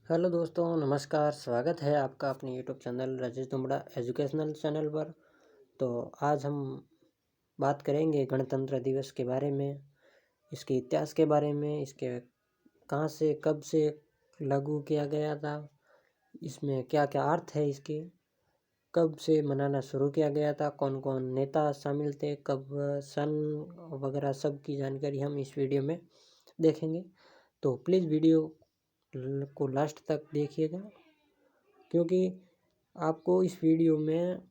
Hello दोस्तों, नमस्कार। स्वागत है आपका अपने YouTube channel Rajesh Dumra educational channel पर। तो आज हम बात करेंगे गणतंत्र दिवस के बारे में, इसके इतिहास के बारे में, इसके कहाँ से कब से लागू किया गया था, इसमें क्या क्या अर्थ है इसके, कब से मनाना शुरू किया गया था, कौन कौन नेता शामिल थे, कब सन वगैरह सब की जानकारी हम इस वीडियो में देखेंगे। तो प्लीज़ वीडियो को लास्ट तक देखिएगा, क्योंकि आपको इस वीडियो में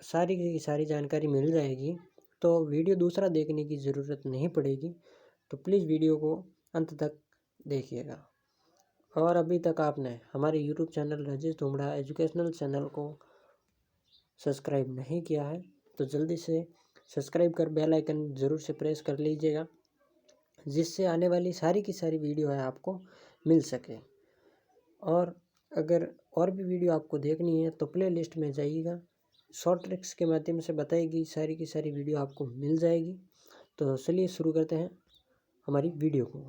सारी की सारी जानकारी मिल जाएगी, तो वीडियो दूसरा देखने की ज़रूरत नहीं पड़ेगी। तो प्लीज़ वीडियो को अंत तक देखिएगा। और अभी तक आपने हमारे YouTube channel Rajesh Dumra educational channel को सब्सक्राइब नहीं किया है तो जल्दी से सब्सक्राइब कर बेल आइकन ज़रूर से प्रेस कर लीजिएगा, जिससे आने वाली सारी की सारी वीडियो है आपको मिल सके। और अगर और भी वीडियो आपको देखनी है तो प्ले लिस्ट में जाइएगा, शॉर्ट ट्रिक्स के माध्यम से बताएगी सारी की सारी वीडियो आपको मिल जाएगी। तो चलिए शुरू करते हैं हमारी वीडियो को।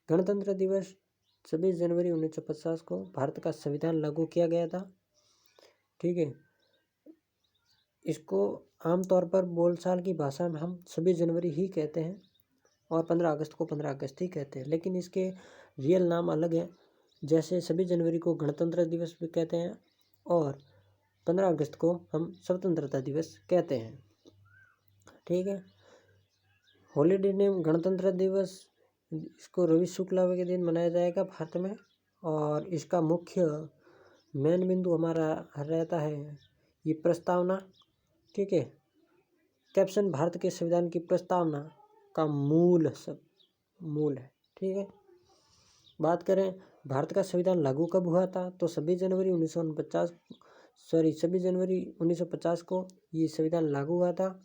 गणतंत्र दिवस 26 जनवरी 1950 को भारत का संविधान लागू किया गया था। ठीक है, इसको आमतौर पर बोलचाल की भाषा में हम 26 जनवरी ही कहते हैं और 15 अगस्त को 15 अगस्त ही कहते हैं, लेकिन इसके रियल नाम अलग है। जैसे 26 जनवरी को गणतंत्र दिवस भी कहते हैं और 15 अगस्त को हम स्वतंत्रता दिवस कहते हैं। ठीक है, हॉलीडे नेम गणतंत्र दिवस, इसको रवि शुक्ला के दिन मनाया जाएगा भारत में। और इसका मुख्य मेन बिंदु हमारा रहता है ये प्रस्तावना। ठीक है, कैप्शन भारत के संविधान की प्रस्तावना का मूल है। ठीक है, बात करें भारत का संविधान लागू कब हुआ था तो 26 जनवरी 1950 को ये संविधान लागू हुआ था।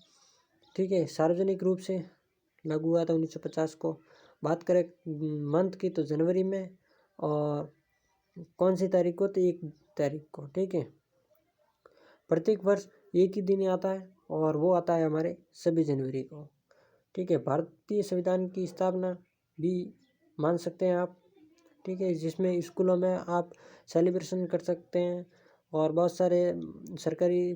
ठीक है, सार्वजनिक रूप से लागू हुआ था 1950 को। बात करें मंथ की तो जनवरी में, और कौन सी तारीख को तो 1 तारीख को। ठीक है, प्रत्येक वर्ष एक ही दिन आता है और वो आता है हमारे 26 जनवरी को। ठीक है, भारतीय संविधान की स्थापना भी मान सकते हैं आप। ठीक है, जिसमें स्कूलों में आप सेलिब्रेशन कर सकते हैं और बहुत सारे सरकारी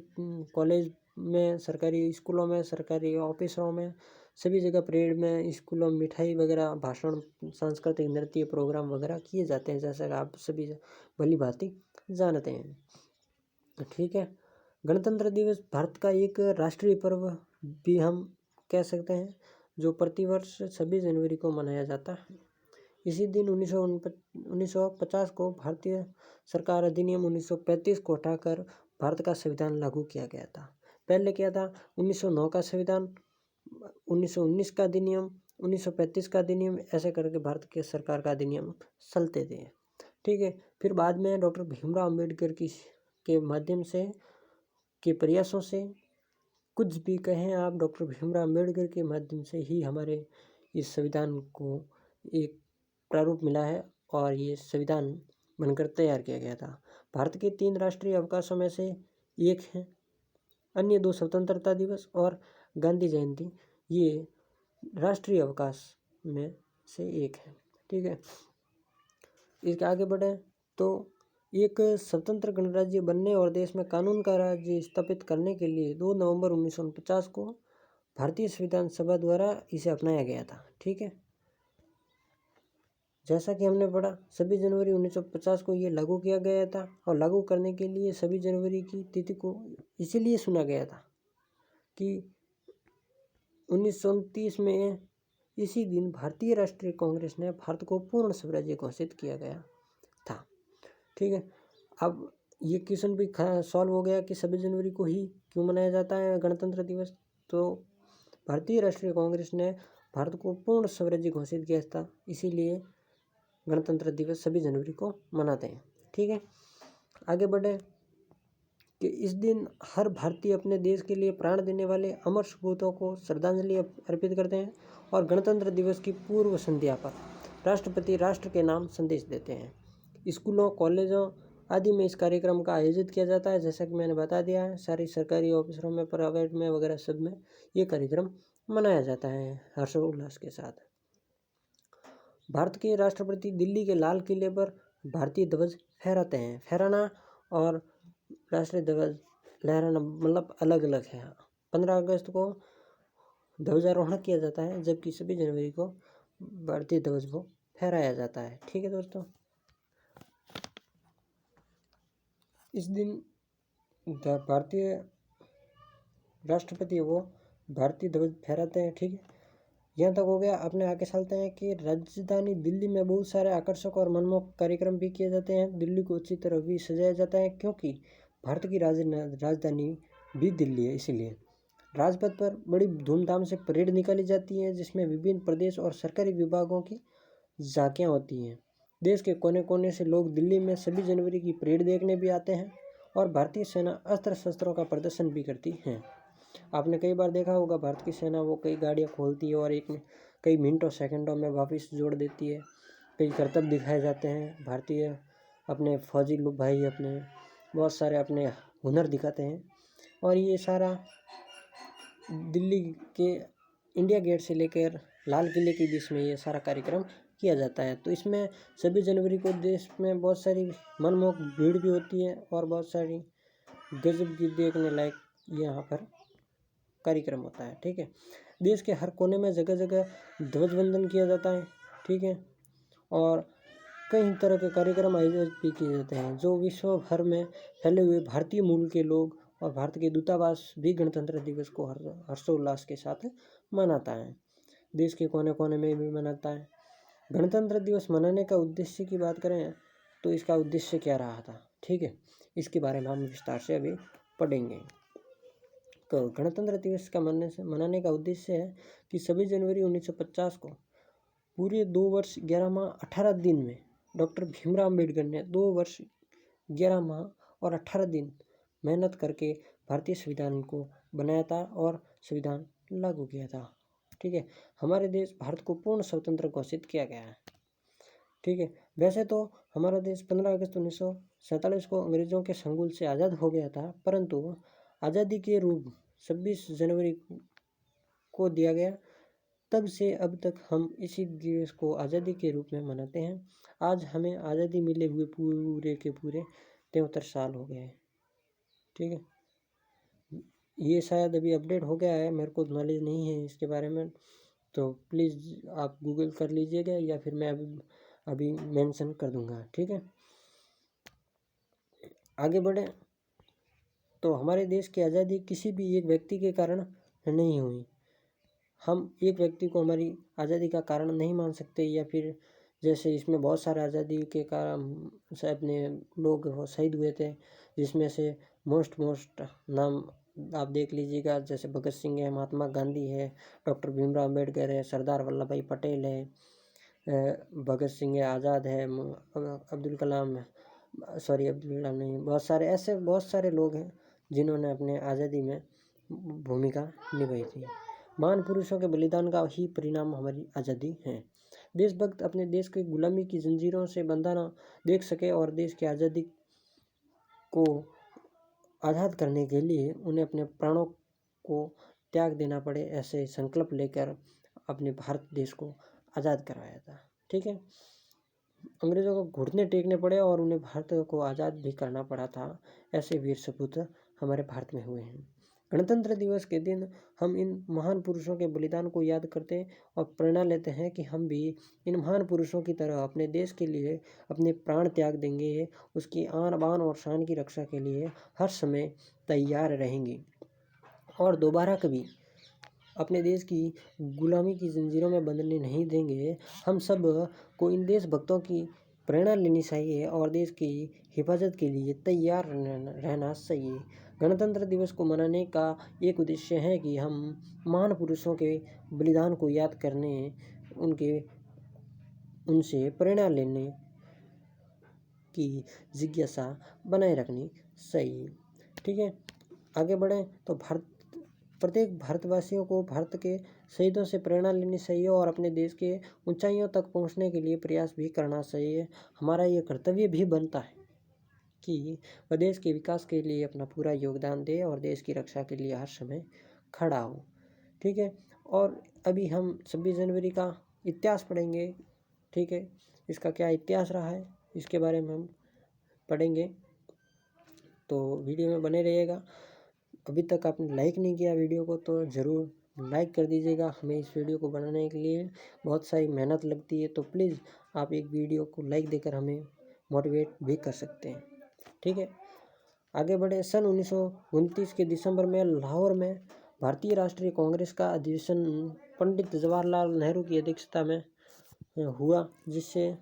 कॉलेज में, सरकारी स्कूलों में, सरकारी ऑफिसों में, सभी जगह परेड में, स्कूलों में मिठाई वगैरह, भाषण, सांस्कृतिक नृत्य प्रोग्राम वगैरह किए जाते हैं, जैसा कि आप सभी भली भांति जानते हैं। ठीक है, गणतंत्र दिवस भारत का एक राष्ट्रीय पर्व भी हम कह सकते हैं, जो प्रतिवर्ष 26 जनवरी को मनाया जाता है। इसी दिन 1950 को भारतीय सरकार अधिनियम 1935 को हटाकर भारत का संविधान लागू किया गया था। पहले क्या था, 1909 का संविधान, 1919 का अधिनियम, 1935 का अधिनियम, ऐसे करके भारत के सरकार का अधिनियम चलते थे। ठीक है, फिर बाद में डॉक्टर भीमराव अम्बेडकर के माध्यम से, के प्रयासों से, कुछ भी कहें आप, डॉक्टर भीमराव अम्बेडकर के माध्यम से ही हमारे इस संविधान को एक प्रारूप मिला है और ये संविधान बनकर तैयार किया गया था। भारत के 3 राष्ट्रीय अवकाशों में से एक है, अन्य 2 स्वतंत्रता दिवस और गांधी जयंती ये राष्ट्रीय अवकाश में से एक है। ठीक है, इसके आगे बढ़े तो एक स्वतंत्र गणराज्य बनने और देश में कानून का राज्य स्थापित करने के लिए 2 नवंबर 1949 को भारतीय संविधान सभा द्वारा इसे अपनाया गया था। ठीक है, जैसा कि हमने पढ़ा 26 जनवरी 1950 को ये लागू किया गया था, और लागू करने के लिए 26 जनवरी की तिथि को इसीलिए चुना गया था कि 1929 में इसी दिन भारतीय राष्ट्रीय कांग्रेस ने भारत को पूर्ण स्वराज्य घोषित किया गया था। ठीक है, अब ये क्वेश्चन भी सॉल्व हो गया कि 26 जनवरी को ही क्यों मनाया जाता है गणतंत्र दिवस। तो भारतीय राष्ट्रीय कांग्रेस ने भारत को पूर्ण स्वराज्य घोषित किया था, इसीलिए गणतंत्र दिवस 26 जनवरी को मनाते हैं। ठीक है, आगे बढ़े कि इस दिन हर भारतीय अपने देश के लिए प्राण देने वाले अमर सपूतों को श्रद्धांजलि अर्पित करते हैं, और गणतंत्र दिवस की पूर्व संध्या पर राष्ट्रपति राष्ट्र के नाम संदेश देते हैं। स्कूलों, कॉलेजों आदि में इस कार्यक्रम का आयोजित किया जाता है, जैसा कि मैंने बता दिया है। सारी सरकारी ऑफिसों में, प्राइवेट में वगैरह सब में ये कार्यक्रम मनाया जाता है हर्षोल्लास के साथ। भारत के राष्ट्रपति दिल्ली के लाल किले पर भारतीय ध्वज फहराते हैं। फहराना और राष्ट्रीय ध्वज लहराना मतलब अलग अलग है। 15 अगस्त को ध्वजारोहण किया जाता है, जबकि 26 जनवरी को भारतीय ध्वज को फहराया जाता है। ठीक है दोस्तों, इस दिन भारतीय राष्ट्रपति वो भारतीय ध्वज फहराते हैं। ठीक है, यहाँ तक हो गया। अपने आगे चलते हैं कि राजधानी दिल्ली में बहुत सारे आकर्षक और मनमोहक कार्यक्रम भी किए जाते हैं। दिल्ली को अच्छी तरह भी सजाया जाता है, क्योंकि भारत की राजधानी भी दिल्ली है। इसीलिए राजपथ पर बड़ी धूमधाम से परेड निकाली जाती है, जिसमें विभिन्न प्रदेश और सरकारी विभागों की झांकियाँ होती हैं। देश के कोने कोने से लोग दिल्ली में 26 जनवरी की परेड देखने भी आते हैं और भारतीय सेना अस्त्र शस्त्रों का प्रदर्शन भी करती है। आपने कई बार देखा होगा, भारत की सेना वो कई गाड़ियाँ खोलती है और कई मिनटों सेकंडों में वापस जोड़ देती है। कई करतब दिखाए जाते हैं। भारतीय अपने फौजी लोग भाई अपने बहुत सारे अपने हुनर दिखाते हैं, और ये सारा दिल्ली के इंडिया गेट से लेकर लाल किले के बीच में ये सारा कार्यक्रम किया जाता है। तो इसमें 26 जनवरी को देश में बहुत सारी मनमोहक भीड़ भी होती है और बहुत सारी गजब की देखने लायक यहाँ पर कार्यक्रम होता है। ठीक है, देश के हर कोने में जगह जगह ध्वजवंदन किया जाता है। ठीक है, और कई तरह के कार्यक्रम आयोजित भी किए जाते हैं, जो विश्व भर में फैले हुए भारतीय मूल के लोग और भारत के दूतावास भी गणतंत्र दिवस को हर्षोल्लास के साथ मनाता है। देश के कोने कोने में भी मनाता है। गणतंत्र दिवस मनाने का उद्देश्य की बात करें तो इसका उद्देश्य क्या रहा था, ठीक है, इसके बारे में हम विस्तार से अभी पढ़ेंगे। तो गणतंत्र दिवस का मनाने का उद्देश्य है कि 26 जनवरी 1950 को पूरे 2 वर्ष 11 माह 18 दिन में डॉक्टर भीमराव अम्बेडकर ने 2 वर्ष 11 माह और 18 दिन मेहनत करके भारतीय संविधान को बनाया था और संविधान लागू किया था। ठीक है, हमारे देश भारत को पूर्ण स्वतंत्र घोषित किया गया है। ठीक है, वैसे तो हमारा देश 15 अगस्त 1947 को अंग्रेजों के संगुल से आज़ाद हो गया था, परंतु आज़ादी के रूप 26 जनवरी को दिया गया। तब से अब तक हम इसी दिवस को आज़ादी के रूप में मनाते हैं। आज हमें आज़ादी मिले हुए पूरे के पूरे 73 साल हो गए हैं। ठीक है, ये शायद अभी अपडेट हो गया है, मेरे को नॉलेज नहीं है इसके बारे में, तो प्लीज़ आप गूगल कर लीजिएगा या फिर मैं अभी मेंशन कर दूंगा। ठीक है, आगे बढ़े तो हमारे देश की आज़ादी किसी भी एक व्यक्ति के कारण नहीं हुई। हम एक व्यक्ति को हमारी आज़ादी का कारण नहीं मान सकते, या फिर जैसे इसमें बहुत सारे आज़ादी के कारण से अपने लोग शहीद हुए थे, जिसमें से मोस्ट नाम आप देख लीजिएगा, जैसे भगत सिंह है, महात्मा गांधी है, डॉक्टर भीमराव अम्बेडकर है, सरदार वल्लभ भाई पटेल है, भगत सिंह है, आज़ाद है, अब्दुल कलाम नहीं, बहुत सारे लोग हैं जिन्होंने अपने आज़ादी में भूमिका निभाई थी। महान पुरुषों के बलिदान का ही परिणाम हमारी आज़ादी है। देशभक्त अपने देश की गुलामी की जंजीरों से बंधना देख सके और देश की आज़ादी को आज़ाद करने के लिए उन्हें अपने प्राणों को त्याग देना पड़े, ऐसे संकल्प लेकर अपने भारत देश को आज़ाद करवाया था। ठीक है, अंग्रेज़ों को घुटने टेकने पड़े और उन्हें भारत को आज़ाद भी करना पड़ा था। ऐसे वीर सपूत हमारे भारत में हुए हैं। गणतंत्र दिवस के दिन हम इन महान पुरुषों के बलिदान को याद करते और प्रेरणा लेते हैं कि हम भी इन महान पुरुषों की तरह अपने देश के लिए अपने प्राण त्याग देंगे, उसकी आन बान और शान की रक्षा के लिए हर समय तैयार रहेंगे और दोबारा कभी अपने देश की गुलामी की जंजीरों में बंधने नहीं देंगे। हम सब को इन देशभक्तों की प्रेरणा लेनी चाहिए और देश की हिफाजत के लिए तैयार रहना चाहिए। गणतंत्र दिवस को मनाने का एक उद्देश्य है कि हम महान पुरुषों के बलिदान को याद करने, उनसे प्रेरणा लेने की जिज्ञासा बनाए रखनी चाहिए। ठीक है, आगे बढ़ें तो प्रत्येक भारतवासियों को भारत के शहीदों से प्रेरणा लेनी चाहिए और अपने देश के ऊंचाइयों तक पहुंचने के लिए प्रयास भी करना चाहिए। हमारा ये कर्तव्य भी बनता है कि वह देश के विकास के लिए अपना पूरा योगदान दे और देश की रक्षा के लिए हर समय खड़ा हो। ठीक है, और अभी हम 26 जनवरी का इतिहास पढ़ेंगे। ठीक है, इसका क्या इतिहास रहा है इसके बारे में हम पढ़ेंगे, तो वीडियो में बने रहिएगा। अभी तक आपने लाइक नहीं किया वीडियो को तो ज़रूर लाइक कर दीजिएगा। हमें इस वीडियो को बनाने के लिए बहुत सारी मेहनत लगती है, तो प्लीज़ आप एक वीडियो को लाइक देकर हमें मोटिवेट भी कर सकते हैं। ठीक है, आगे बढ़े। सन 1929 के दिसंबर में लाहौर में भारतीय राष्ट्रीय कांग्रेस का अधिवेशन पंडित जवाहरलाल नेहरू की अध्यक्षता में हुआ, जिसमें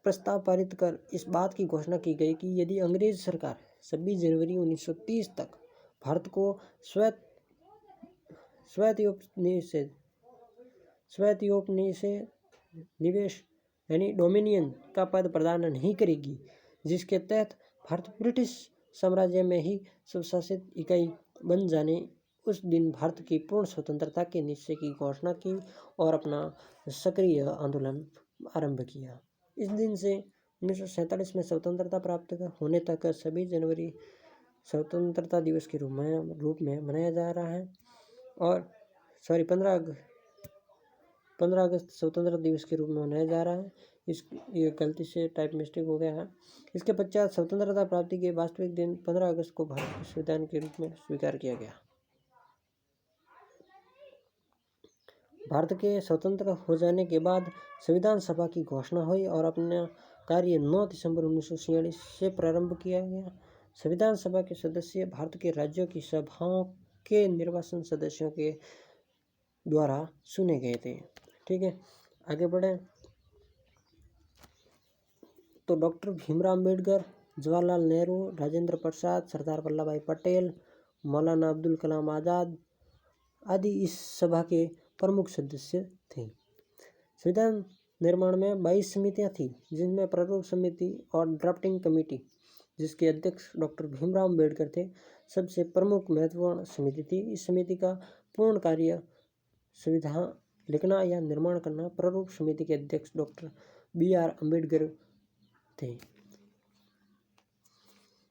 प्रस्ताव पारित कर इस बात की घोषणा की गई कि यदि अंग्रेज सरकार 26 जनवरी 1930 तक भारत को निवेश यानी डोमिनियन का पद प्रदान नहीं करेगी, जिसके तहत भारत ब्रिटिश साम्राज्य में ही स्वशासित इकाई बन जाने, उस दिन भारत की पूर्ण स्वतंत्रता के निश्चय की घोषणा की और अपना सक्रिय आंदोलन आरंभ किया। इस दिन से 1947 में स्वतंत्रता प्राप्त होने तक 26 जनवरी स्वतंत्रता दिवस के रूप में मनाया जा रहा है। और 15 अगस्त स्वतंत्रता दिवस के रूप में मनाया जा रहा है। ये गलती से टाइप मिस्टेक हो गया है। इसके पश्चात स्वतंत्रता प्राप्ति के वास्तविक दिन 15 अगस्त को भारत के संविधान के रूप में स्वीकार किया गया। भारत के स्वतंत्र हो जाने के बाद संविधान सभा की घोषणा हुई और अपना कार्य 9 दिसंबर 1946 से प्रारंभ किया गया। संविधान सभा के सदस्य भारत के राज्यों की सभाओं के निर्वाचन सदस्यों के द्वारा चुने गए थे। ठीक है, आगे बढ़े। तो डॉक्टर भीमराव अम्बेडकर, जवाहरलाल नेहरू, राजेंद्र प्रसाद, सरदार वल्लभ भाई पटेल, मौलाना अब्दुल कलाम आज़ाद आदि इस सभा के प्रमुख सदस्य थे। संविधान निर्माण में 22 समितियां थीं, जिनमें प्रारूप समिति और ड्राफ्टिंग कमेटी, जिसके अध्यक्ष डॉक्टर भीमराव अम्बेडकर थे, सबसे प्रमुख महत्वपूर्ण समिति थी। इस समिति का पूर्ण कार्य संविधान लिखना या निर्माण करना। प्रारूप समिति के अध्यक्ष डॉक्टर BR अम्बेडकर थे।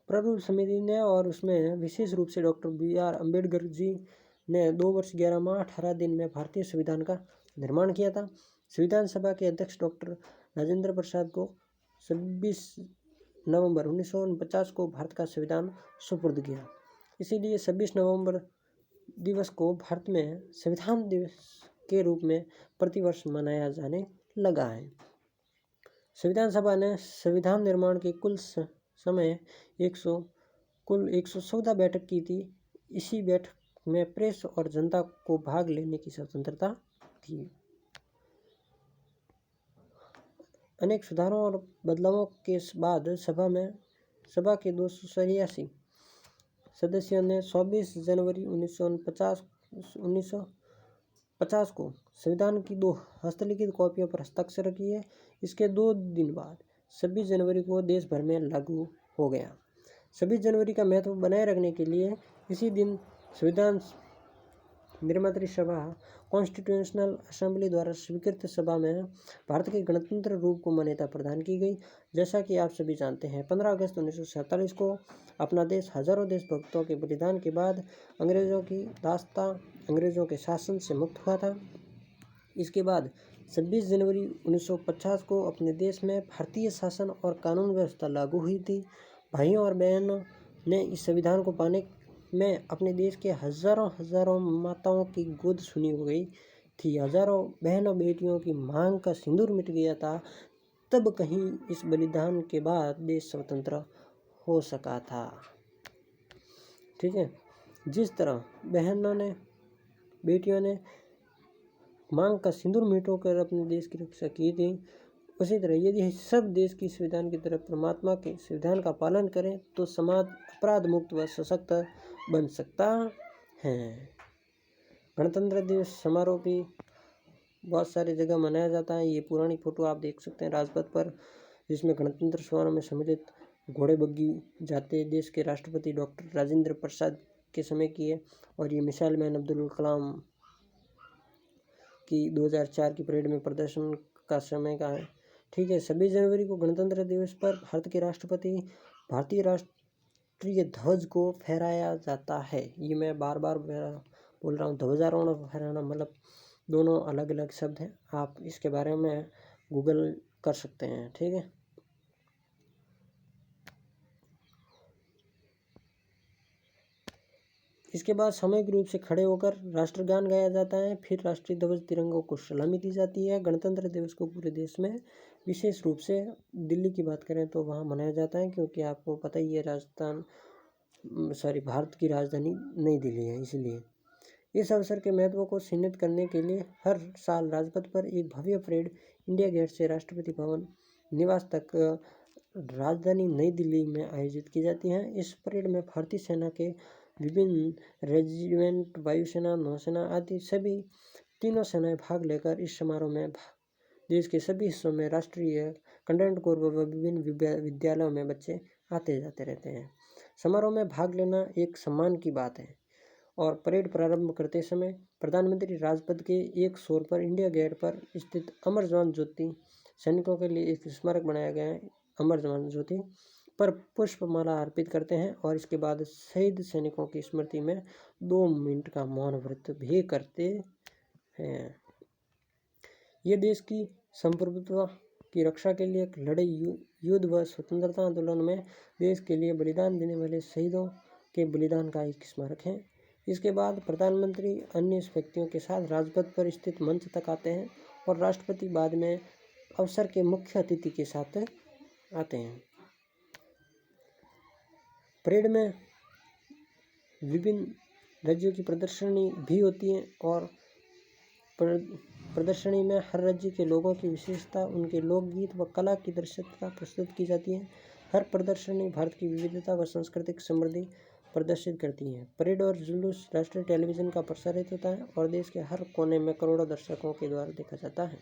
प्रारूप समिति ने और उसमें विशेष रूप से डॉक्टर BR अम्बेडकर जी ने 2 वर्ष 11 माह 18 दिन में भारतीय संविधान का निर्माण किया था। संविधान सभा के अध्यक्ष डॉक्टर राजेंद्र प्रसाद को 26 नवंबर 1949 को भारत का संविधान सुपुर्द किया। इसीलिए 26 नवंबर दिवस को भारत में संविधान दिवस के रूप में प्रतिवर्ष मनाया जाने लगा है। संविधान सभा ने संविधान निर्माण के कुल 114 बैठक की थी। इसी बैठक में प्रेस और जनता को भाग लेने की स्वतंत्रता थी। अनेक सुधारों और बदलावों के बाद सभा के 283 सदस्यों ने 24 जनवरी 1950 को संविधान की 2 हस्तलिखित कॉपियों पर हस्ताक्षर किए। इसके 2 दिन बाद 26 जनवरी को देश भर में लागू हो गया। 26 जनवरी का महत्व बनाए रखने के लिए इसी दिन संविधान निर्मात्री सभा कॉन्स्टिट्यूशनल असेंबली द्वारा स्वीकृत सभा में भारत के गणतंत्र रूप को मान्यता प्रदान की गई। जैसा कि आप सभी जानते हैं, 15 अगस्त 1947 को अपना देश हजारों देशभक्तों के बलिदान के बाद अंग्रेजों के शासन से मुक्त हुआ था। इसके बाद 26 जनवरी 1950 को अपने देश में भारतीय शासन और कानून व्यवस्था लागू हुई थी। भाइयों और बहनों ने इस संविधान को पाने में अपने देश के हजारों माताओं की गोद सुनी हो गई थी। हजारों बहनों बेटियों की मांग का सिंदूर मिट गया था। तब कहीं इस बलिदान के बाद देश स्वतंत्र हो सका था। ठीक है, जिस तरह बेटियों ने मांग का सिंदूर मिटोकर अपने देश की रक्षा की थी, उसी तरह यदि सब देश की संविधान की तरह परमात्मा के संविधान का पालन करें तो समाज अपराध मुक्त व सशक्त बन सकता है। गणतंत्र दिवस समारोह भी बहुत सारी जगह मनाया जाता है। ये पुरानी फोटो आप देख सकते हैं राजपथ पर, जिसमें गणतंत्र समारोह में सम्मिलित घोड़े बग्गी जाते देश के राष्ट्रपति डॉक्टर राजेंद्र प्रसाद के समय की है। और ये मिसाइल मैन अब्दुल कलाम की 2004 की परेड में प्रदर्शन का समय का है। ठीक है, 26 जनवरी को गणतंत्र दिवस पर भारत के राष्ट्रपति भारतीय राष्ट्रीय ध्वज को फहराया जाता है। ये मैं बार बार बोल रहा हूँ, ध्वजारोहण और फहराना मतलब दोनों अलग अलग शब्द हैं। आप इसके बारे में गूगल कर सकते हैं, ठीक है। इसके बाद सामूहिक रूप से खड़े होकर राष्ट्रगान गाया जाता है। फिर राष्ट्रीय ध्वज तिरंगों को सलामी दी जाती है। गणतंत्र दिवस को पूरे देश में विशेष रूप से दिल्ली की बात करें तो वहाँ मनाया जाता है, क्योंकि आपको पता ही है भारत की राजधानी नई दिल्ली है, इसलिए इस अवसर के महत्व को चिह्नित करने के लिए हर साल राजपथ पर एक भव्य परेड इंडिया गेट से राष्ट्रपति भवन निवास तक राजधानी नई दिल्ली में आयोजित की जाती है। इस परेड में भारतीय सेना के विभिन्न रेजिमेंट, वायुसेना, नौसेना आदि सभी तीनों सेनाएं भाग लेकर इस समारोह में देश के सभी हिस्सों में राष्ट्रीय कंडक्ट कोर व विभिन्न विद्यालयों में बच्चे आते जाते रहते हैं। समारोह में भाग लेना एक सम्मान की बात है। और परेड प्रारंभ करते समय प्रधानमंत्री राजपथ के एक छोर पर इंडिया गेट पर स्थित अमर जवान ज्योति, सैनिकों के लिए एक स्मारक बनाया गया है, अमर जवान ज्योति पर पुष्पमाला अर्पित करते हैं और इसके बाद शहीद सैनिकों की स्मृति में 2 मिनट का मौन व्रत भी करते हैं। ये देश की संप्रभुत्व की रक्षा के लिए लड़े युद्ध व स्वतंत्रता आंदोलन में देश के लिए बलिदान देने वाले शहीदों के बलिदान का एक स्मारक है। इसके बाद प्रधानमंत्री अन्य व्यक्तियों के साथ राजपथ पर स्थित मंच तक आते हैं और राष्ट्रपति बाद में अवसर के मुख्य अतिथि के साथ आते हैं। परेड में विभिन्न राज्यों की प्रदर्शनी भी होती है और प्रदर्शनी में हर राज्य के लोगों की विशेषता, उनके लोकगीत व कला की दृश्यता प्रस्तुत की जाती है। हर प्रदर्शनी भारत की विविधता व सांस्कृतिक समृद्धि प्रदर्शित करती है। परेड और जुलूस राष्ट्रीय टेलीविजन का प्रसारित होता है और देश के हर कोने में करोड़ों दर्शकों के द्वारा देखा जाता है।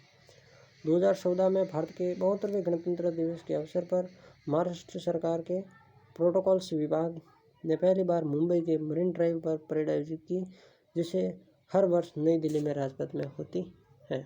2014 में भारत के 72वें गणतंत्र दिवस के अवसर पर महाराष्ट्र सरकार के प्रोटोकॉल्स विभाग ने पहली बार मुंबई के मरीन ड्राइव पर परेड आयोजित की, जिसे हर वर्ष नई दिल्ली में राजपथ में होती है।